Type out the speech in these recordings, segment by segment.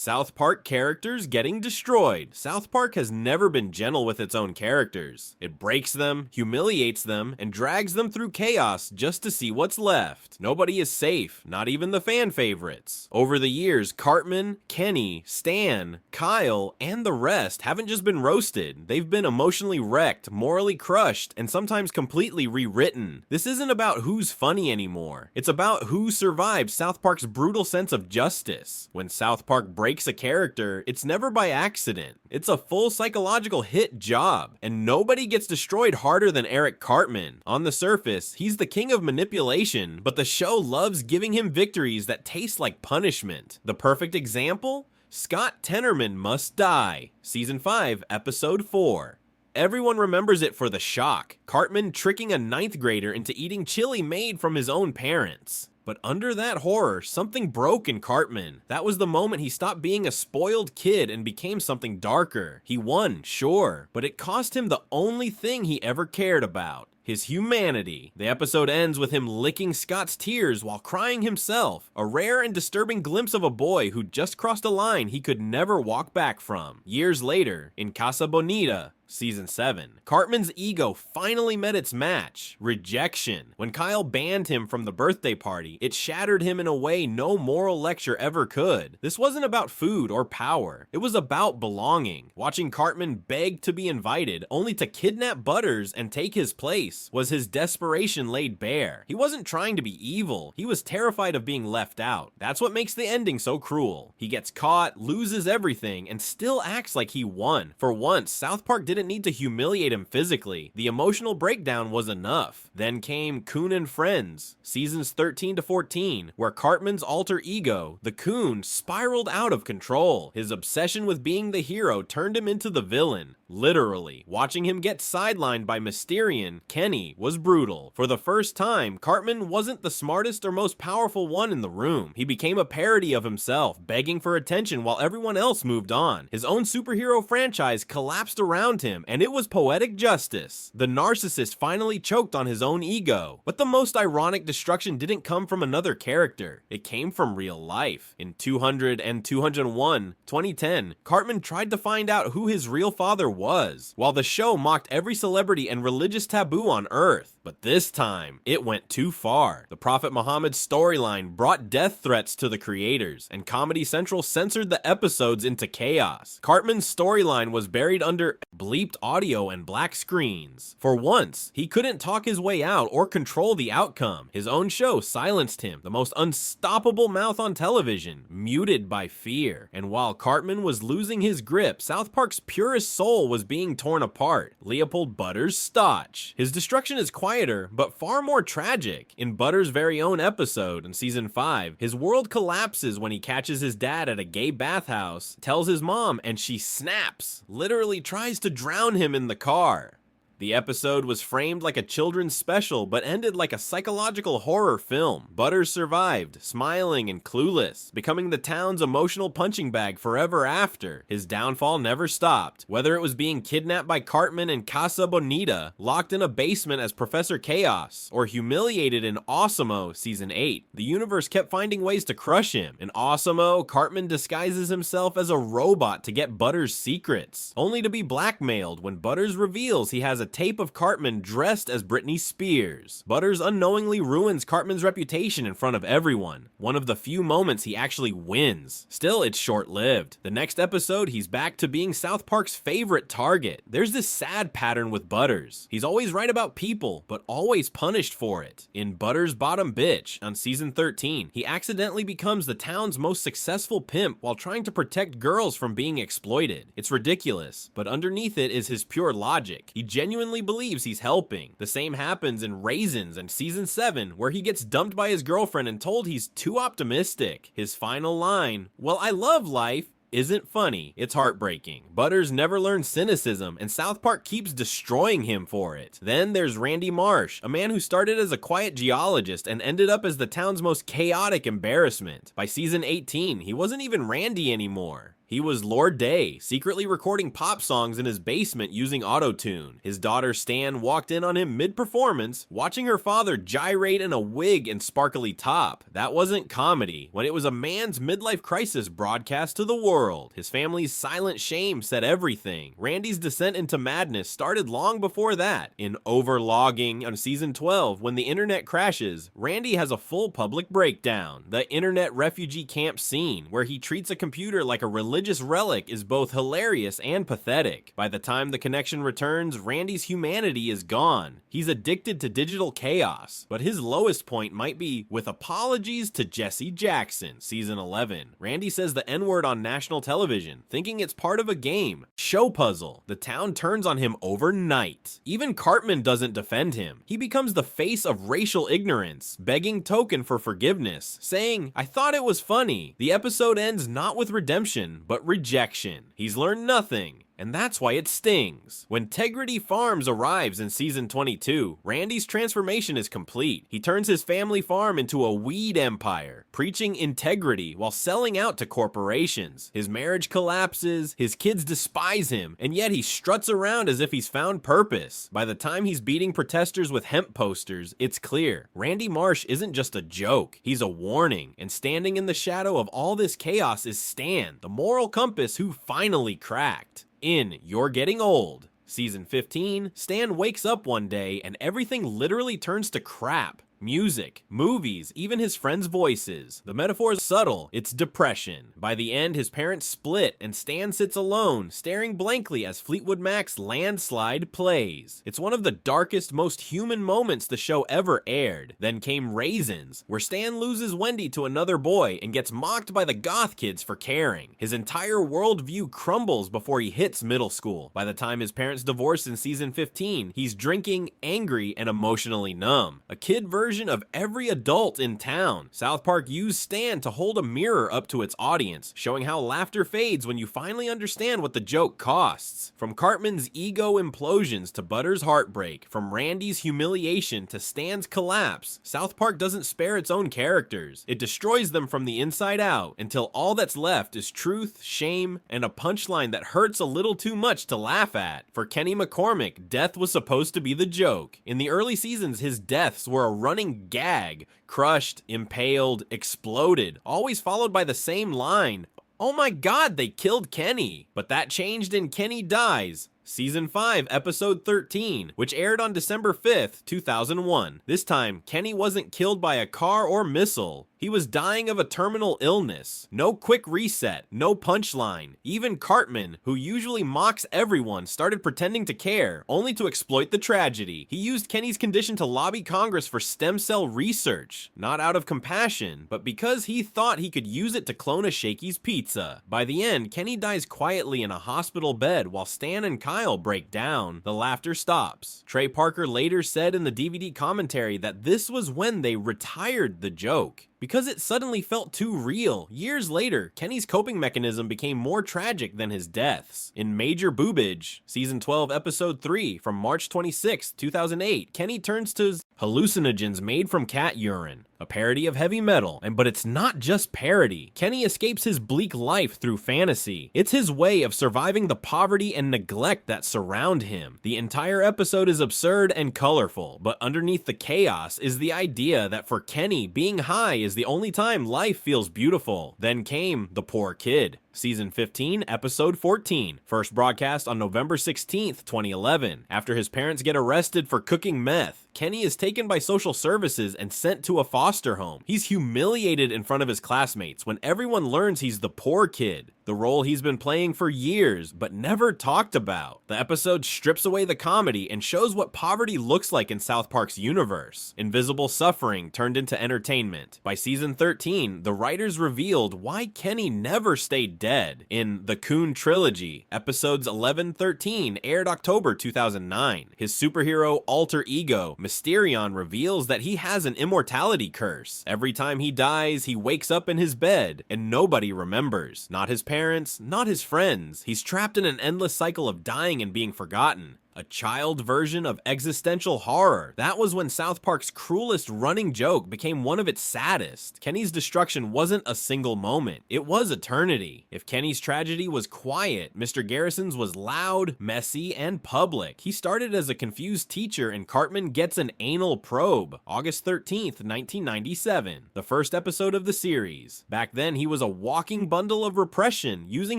South Park characters getting destroyed. South Park has never been gentle with its own characters. It breaks them, humiliates them, and drags them through chaos just to see what's left. Nobody is safe, not even the fan favorites. Over the years, Cartman, Kenny, Stan, Kyle, and the rest haven't just been roasted. They've been emotionally wrecked, morally crushed, and sometimes completely rewritten. This isn't about who's funny anymore. It's about who survived South Park's brutal sense of justice. When South Park breaks a character, it's never by accident. It's a full psychological hit job, and nobody gets destroyed harder than Eric Cartman. On the surface, he's the king of manipulation, but the show loves giving him victories that taste like punishment. The perfect example? Scott Tenorman Must Die, Season 5, Episode 4. Everyone remembers it for the shock. Cartman tricking a 9th grader into eating chili made from his own parents. But under that horror, something broke in Cartman. That was the moment he stopped being a spoiled kid and became something darker. He won, sure, but it cost him the only thing he ever cared about. His humanity. The episode ends with him licking Scott's tears while crying himself, a rare and disturbing glimpse of a boy who just crossed a line he could never walk back from. Years later, in Casa Bonita, Season 7, Cartman's ego finally met its match, rejection. When Kyle banned him from the birthday party, it shattered him in a way no moral lecture ever could. This wasn't about food or power, it was about belonging. Watching Cartman beg to be invited, only to kidnap Butters and take his place, was his desperation laid bare. He wasn't trying to be evil, he was terrified of being left out. That's what makes the ending so cruel. He gets caught, loses everything, and still acts like he won. For once, South Park didn't need to humiliate him physically. The emotional breakdown was enough. Then came Coon and Friends, seasons 13 to 14, where Cartman's alter ego, the Coon, spiraled out of control. His obsession with being the hero turned him into the villain. Literally. Watching him get sidelined by Mysterian, Kenny, was brutal. For the first time, Cartman wasn't the smartest or most powerful one in the room. He became a parody of himself, begging for attention while everyone else moved on. His own superhero franchise collapsed around him, and it was poetic justice. The narcissist finally choked on his own ego. But the most ironic destruction didn't come from another character. It came from real life. In 200 and 201, 2010, Cartman tried to find out who his real father was, while the show mocked every celebrity and religious taboo on Earth. But this time, it went too far. The Prophet Muhammad's storyline brought death threats to the creators, and Comedy Central censored the episodes into chaos. Cartman's storyline was buried under bleeped audio and black screens. For once, he couldn't talk his way out or control the outcome. His own show silenced him, the most unstoppable mouth on television, muted by fear. And while Cartman was losing his grip, South Park's purest soul was being torn apart. Leopold Butters Stotch. His destruction is quieter, but far more tragic. In Butters' very own episode in Season 5, his world collapses when he catches his dad at a gay bathhouse, tells his mom, and she snaps, literally tries to drown him in the car. The episode was framed like a children's special, but ended like a psychological horror film. Butters survived, smiling and clueless, becoming the town's emotional punching bag forever after. His downfall never stopped. Whether it was being kidnapped by Cartman in Casa Bonita, locked in a basement as Professor Chaos, or humiliated in Awesemo Season 8, the universe kept finding ways to crush him. In Awesemo, Cartman disguises himself as a robot to get Butters' secrets, only to be blackmailed when Butters reveals he has a tape of Cartman dressed as Britney Spears. Butters unknowingly ruins Cartman's reputation in front of everyone, one of the few moments he actually wins. Still, it's short-lived. The next episode, he's back to being South Park's favorite target. There's this sad pattern with Butters. He's always right about people, but always punished for it. In Butters' Bottom Bitch, on Season 13, he accidentally becomes the town's most successful pimp while trying to protect girls from being exploited. It's ridiculous, but underneath it is his pure logic. He genuinely believes he's helping. The same happens in Raisins in Season 7, where he gets dumped by his girlfriend and told he's too optimistic. His final line, "Well, I love life," isn't funny, it's heartbreaking. Butters never learned cynicism, and South Park keeps destroying him for it. Then there's Randy Marsh, a man who started as a quiet geologist and ended up as the town's most chaotic embarrassment. By Season 18, he wasn't even Randy anymore. He was Lord Day, secretly recording pop songs in his basement using autotune. His daughter Stan walked in on him mid-performance, watching her father gyrate in a wig and sparkly top. That wasn't comedy, when it was a man's midlife crisis broadcast to the world. His family's silent shame said everything. Randy's descent into madness started long before that. In Overlogging on season 12, when the internet crashes, Randy has a full public breakdown. The internet refugee camp scene, where he treats a computer like a religious relic, is both hilarious and pathetic. By the time the connection returns, Randy's humanity is gone. He's addicted to digital chaos, but his lowest point might be with apologies to Jesse Jackson, season 11. Randy says the N-word on national television, thinking it's part of a game. Show puzzle. The town turns on him overnight. Even Cartman doesn't defend him. He becomes the face of racial ignorance, begging Token for forgiveness, saying, "I thought it was funny." The episode ends not with redemption, but rejection. He's learned nothing. And that's why it stings. When Tegrity Farms arrives in season 22, Randy's transformation is complete. He turns his family farm into a weed empire, preaching integrity while selling out to corporations. His marriage collapses, his kids despise him, and yet he struts around as if he's found purpose. By the time he's beating protesters with hemp posters, it's clear. Randy Marsh isn't just a joke, he's a warning. And standing in the shadow of all this chaos is Stan, the moral compass who finally cracked. In You're Getting Old, season 15, Stan wakes up one day and everything literally turns to crap. Music, movies, even his friends' voices. The metaphor is subtle, it's depression. By the end, his parents split and Stan sits alone, staring blankly as Fleetwood Mac's Landslide plays. It's one of the darkest, most human moments the show ever aired. Then came Raisins, where Stan loses Wendy to another boy and gets mocked by the goth kids for caring. His entire worldview crumbles before he hits middle school. By the time his parents divorce in season 15, he's drinking, angry, and emotionally numb. A kid version of every adult in town. South Park used Stan to hold a mirror up to its audience, showing how laughter fades when you finally understand what the joke costs. From Cartman's ego implosions to Butter's heartbreak, from Randy's humiliation to Stan's collapse, South Park doesn't spare its own characters. It destroys them from the inside out until all that's left is truth, shame, and a punchline that hurts a little too much to laugh at. For Kenny McCormick, death was supposed to be the joke. In the early seasons, his deaths were a running gag, crushed, impaled, exploded, always followed by the same line, "Oh my god, they killed Kenny." But that changed in Kenny Dies, season 5, episode 13, which aired on December 5th, 2001. This time, Kenny wasn't killed by a car or missile. He was dying of a terminal illness. No quick reset, no punchline. Even Cartman, who usually mocks everyone, started pretending to care, only to exploit the tragedy. He used Kenny's condition to lobby Congress for stem cell research, not out of compassion, but because he thought he could use it to clone a Shakey's pizza. By the end, Kenny dies quietly in a hospital bed while Stan and Kyle break down. The laughter stops. Trey Parker later said in the DVD commentary that this was when they retired the joke. Because it suddenly felt too real, years later, Kenny's coping mechanism became more tragic than his deaths. In Major Boobage, season 12, episode 3, from March 26, 2008, Kenny turns to hallucinogens made from cat urine, a parody of heavy metal, but it's not just parody. Kenny escapes his bleak life through fantasy. It's his way of surviving the poverty and neglect that surround him. The entire episode is absurd and colorful, but underneath the chaos is the idea that for Kenny, being high is the only time life feels beautiful. Then came The Poor Kid, season 15, episode 14, first broadcast on November 16th, 2011. After his parents get arrested for cooking meth, Kenny is taken by social services and sent to a foster home. He's humiliated in front of his classmates when everyone learns he's the poor kid, the role he's been playing for years but never talked about. The episode strips away the comedy and shows what poverty looks like in South Park's universe. Invisible suffering turned into entertainment. By season 13, the writers revealed why Kenny never stayed dead. In The Coon Trilogy, episodes 11-13 aired October 2009. His superhero alter ego, Mysterion, reveals that he has an immortality curse. Every time he dies, he wakes up in his bed, and nobody remembers. Not his parents, not his friends. He's trapped in an endless cycle of dying and being forgotten. A child version of existential horror. That was when South Park's cruelest running joke became one of its saddest. Kenny's destruction wasn't a single moment, it was eternity. If Kenny's tragedy was quiet, Mr. Garrison's was loud, messy, and public. He started as a confused teacher and Cartman gets an anal probe, August 13th, 1997, the first episode of the series. Back then, he was a walking bundle of repression, using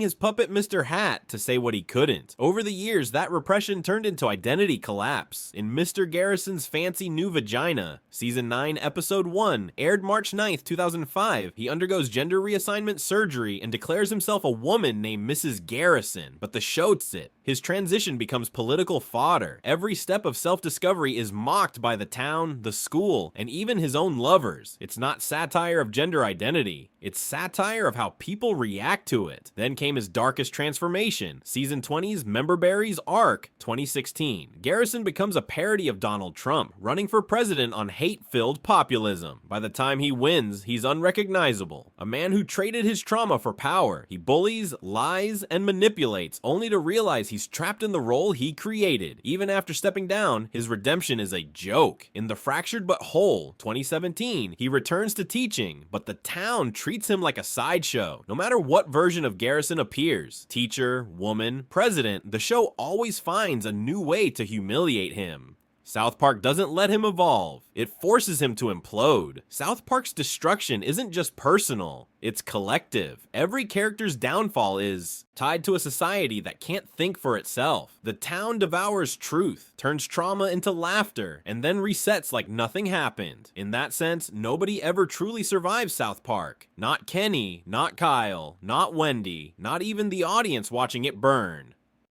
his puppet Mr. Hat to say what he couldn't. Over the years, that repression turned into identity collapse. In Mr. Garrison's Fancy New Vagina, Season 9, Episode 1, aired March 9th, 2005, he undergoes gender reassignment surgery and declares himself a woman named Mrs. Garrison, but the show's it. His transition becomes political fodder. Every step of self-discovery is mocked by the town, the school, and even his own lovers. It's not satire of gender identity, it's satire of how people react to it. Then came his darkest transformation, Season 20's Member Berries arc, 2016. Garrison becomes a parody of Donald Trump, running for president on hate-filled populism. By the time he wins, he's unrecognizable. A man who traded his trauma for power. He bullies, lies, and manipulates, only to realize he's trapped in the role he created. Even after stepping down, his redemption is a joke. In The Fractured But Whole, 2017, he returns to teaching, but the town treats him like a sideshow. No matter what version of Garrison appears, teacher, woman, president, the show always finds a new way to humiliate him. South Park doesn't let him evolve, it forces him to implode. South Park's destruction isn't just personal, it's collective. Every character's downfall is tied to a society that can't think for itself. The town devours truth, turns trauma into laughter, and then resets like nothing happened. In that sense, nobody ever truly survives South Park. Not Kenny, not Kyle, not Wendy, not even the audience watching it burn.